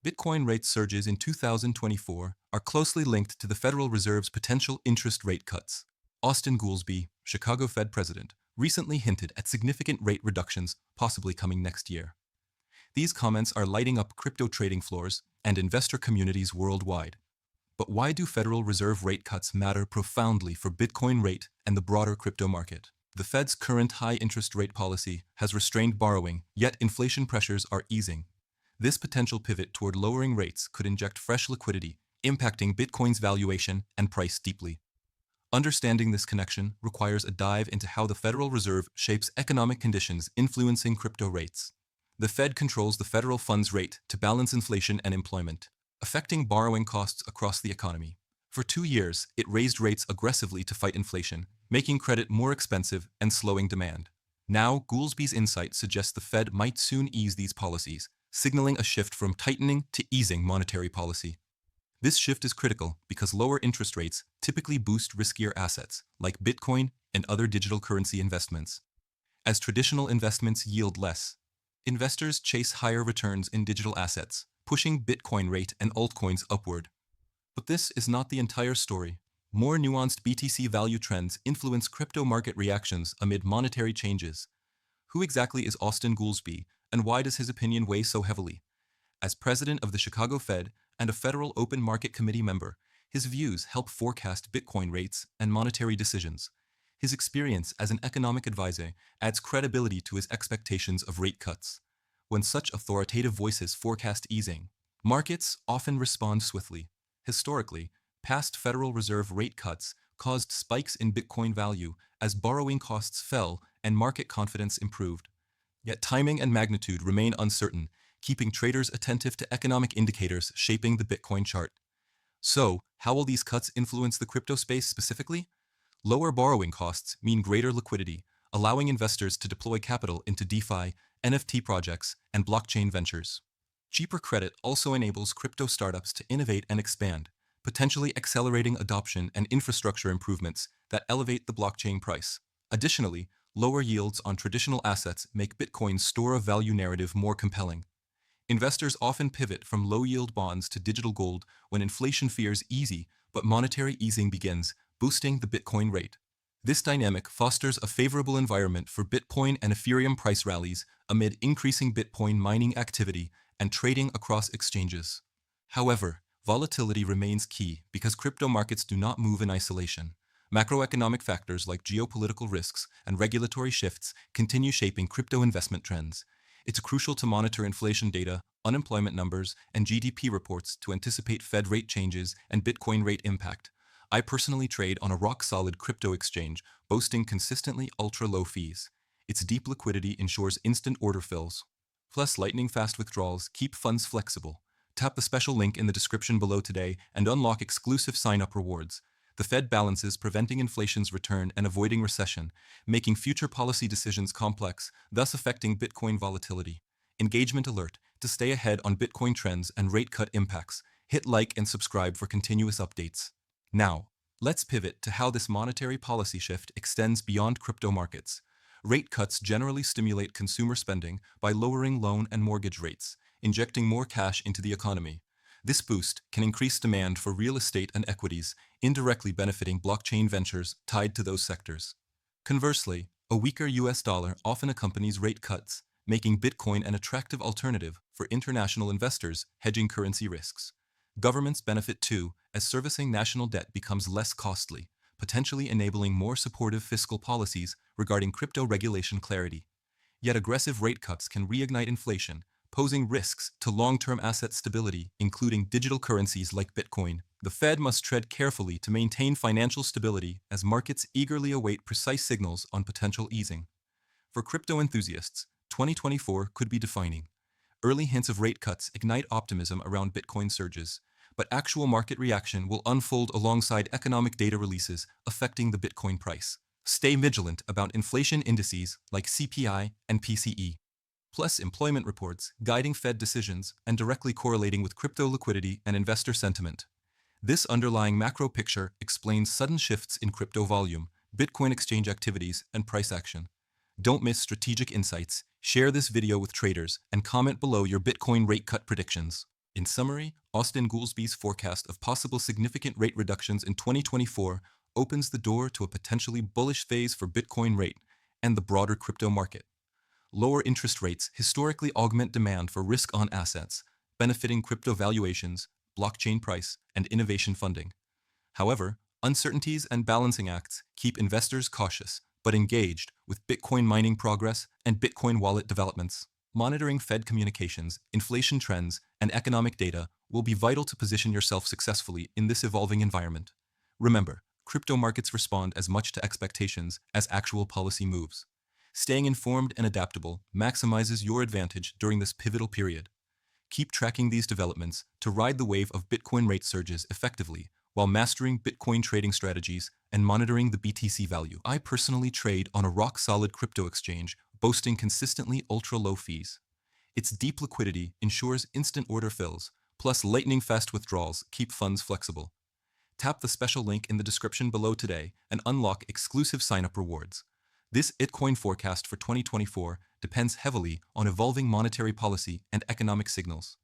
Bitcoin rate surges in 2024 are closely linked to the Federal Reserve's potential interest rate cuts. Austin Goolsbee, Chicago Fed president, recently hinted at significant rate reductions possibly coming next year. These comments are lighting up crypto trading floors and investor communities worldwide. But why do Federal Reserve rate cuts matter profoundly for Bitcoin rate and the broader crypto market? The Fed's current high interest rate policy has restrained borrowing, yet inflation pressures are easing. This potential pivot toward lowering rates could inject fresh liquidity, impacting Bitcoin's valuation and price deeply. Understanding this connection requires a dive into how the Federal Reserve shapes economic conditions influencing crypto rates. The Fed controls the federal funds rate to balance inflation and employment, affecting borrowing costs across the economy. For 2 years, it raised rates aggressively to fight inflation, making credit more expensive and slowing demand. Now, Goolsbee's insight suggests the Fed might soon ease these policies, signaling a shift from tightening to easing monetary policy. This shift is critical because lower interest rates typically boost riskier assets, like Bitcoin and other digital currency investments. As traditional investments yield less, investors chase higher returns in digital assets, pushing Bitcoin rate and altcoins upward. But this is not the entire story. More nuanced BTC value trends influence crypto market reactions amid monetary changes. Who exactly is Austin Goolsbee, and why does his opinion weigh so heavily? As president of the Chicago Fed and a federal open market committee member, his views help forecast Bitcoin rates and monetary decisions. His experience as an economic advisor adds credibility to his expectations of rate cuts. When such authoritative voices forecast easing, markets often respond swiftly. Historically, past Federal Reserve rate cuts caused spikes in Bitcoin value as borrowing costs fell and market confidence improved. Yet timing and magnitude remain uncertain, keeping traders attentive to economic indicators shaping the Bitcoin chart. So, how will these cuts influence the crypto space specifically? Lower borrowing costs mean greater liquidity, allowing investors to deploy capital into DeFi, NFT projects, and blockchain ventures. Cheaper credit also enables crypto startups to innovate and expand, potentially accelerating adoption and infrastructure improvements that elevate the blockchain price. Additionally, lower yields on traditional assets make Bitcoin's store of value narrative more compelling. Investors often pivot from low-yield bonds to digital gold when inflation fears ease, but monetary easing begins, boosting the Bitcoin rate. This dynamic fosters a favorable environment for Bitcoin and Ethereum price rallies amid increasing Bitcoin mining activity and trading across exchanges. However, volatility remains key because crypto markets do not move in isolation. Macroeconomic factors like geopolitical risks and regulatory shifts continue shaping crypto investment trends. It's crucial to monitor inflation data, unemployment numbers, and GDP reports to anticipate Fed rate changes and Bitcoin rate impact. I personally trade on a rock-solid crypto exchange boasting consistently ultra-low fees. Its deep liquidity ensures instant order fills. Plus, lightning-fast withdrawals keep funds flexible. Tap the special link in the description below today and unlock exclusive sign-up rewards. The Fed balances preventing inflation's return and avoiding recession, making future policy decisions complex, thus affecting Bitcoin volatility. Engagement alert: to stay ahead on Bitcoin trends and rate cut impacts, hit like and subscribe for continuous updates. Now, let's pivot to how this monetary policy shift extends beyond crypto markets. Rate cuts generally stimulate consumer spending by lowering loan and mortgage rates, injecting more cash into the economy. This boost can increase demand for real estate and equities, indirectly benefiting blockchain ventures tied to those sectors. Conversely, a weaker US dollar often accompanies rate cuts, making Bitcoin an attractive alternative for international investors hedging currency risks. Governments benefit too, as servicing national debt becomes less costly, potentially enabling more supportive fiscal policies regarding crypto regulation clarity. Yet aggressive rate cuts can reignite inflation, posing risks to long-term asset stability, including digital currencies like Bitcoin. The Fed must tread carefully to maintain financial stability as markets eagerly await precise signals on potential easing. For crypto enthusiasts, 2024 could be defining. Early hints of rate cuts ignite optimism around Bitcoin surges, but actual market reaction will unfold alongside economic data releases affecting the Bitcoin price. Stay vigilant about inflation indices like CPI and PCE, plus employment reports guiding Fed decisions and directly correlating with crypto liquidity and investor sentiment. This underlying macro picture explains sudden shifts in crypto volume, Bitcoin exchange activities, and price action. Don't miss strategic insights. Share this video with traders and comment below your Bitcoin rate cut predictions. In summary, Austin Goolsby's forecast of possible significant rate reductions in 2024 opens the door to a potentially bullish phase for Bitcoin rate and the broader crypto market. Lower interest rates historically augment demand for risk-on assets, benefiting crypto valuations, blockchain price, and innovation funding. However, uncertainties and balancing acts keep investors cautious but engaged with Bitcoin mining progress and Bitcoin wallet developments. Monitoring Fed communications, inflation trends, and economic data will be vital to position yourself successfully in this evolving environment. Remember, crypto markets respond as much to expectations as actual policy moves. Staying informed and adaptable maximizes your advantage during this pivotal period. Keep tracking these developments to ride the wave of Bitcoin rate surges effectively while mastering Bitcoin trading strategies and monitoring the BTC value. I personally trade on a rock-solid crypto exchange boasting consistently ultra-low fees. Its deep liquidity ensures instant order fills, plus lightning-fast withdrawals keep funds flexible. Tap the special link in the description below today and unlock exclusive sign-up rewards. This Bitcoin forecast for 2024 depends heavily on evolving monetary policy and economic signals.